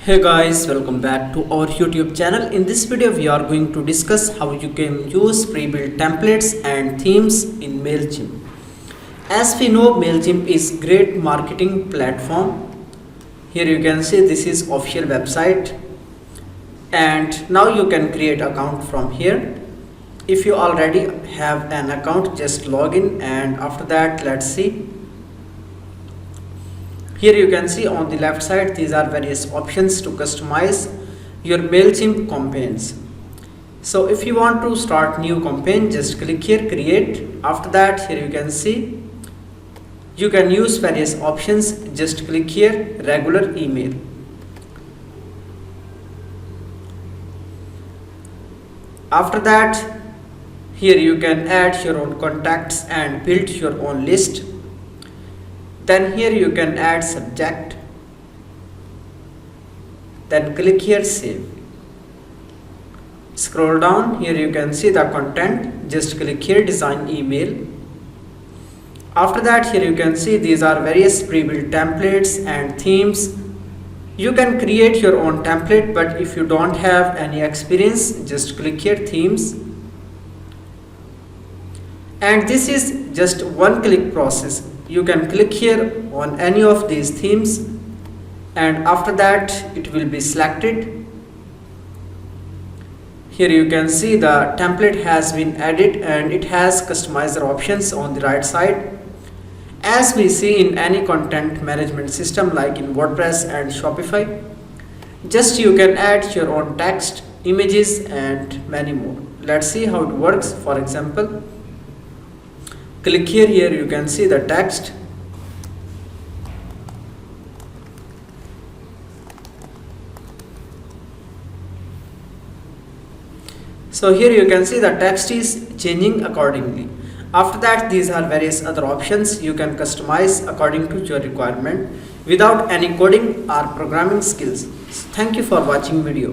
Hey guys, welcome back to our YouTube channel. In this video we are going to discuss how you can use pre-built templates and themes in Mailchimp. As we know, Mailchimp is great marketing platform. Here you can see this is official website, and now you can create account from here. If you already have an account, just log in, and after that let's see. Here you can see on the left side, these are various options to customize your Mailchimp campaigns. So if you want to start new campaign, just click here, create. After that, here you can see you can use various options. Just click here, regular email. After that, here you can add your own contacts and build your own list. Then here you can add subject, then click here save. Scroll down, here you can see the content, just click here design email. After that, here you can see these are various pre-built templates and themes. You can create your own template, but if you don't have any experience, just click here themes. And this is just one click process. You can click here on any of these themes, and after that it will be selected. Here you can see the template has been added and it has customizer options on the right side. As we see in any content management system like in WordPress and Shopify, just you can add your own text, images and many more. Let's see how it works. For example, click here, you can see the text. So here you can see the text is changing accordingly. After that, these are various other options you can customize according to your requirement without any coding or programming skills. Thank you for watching video.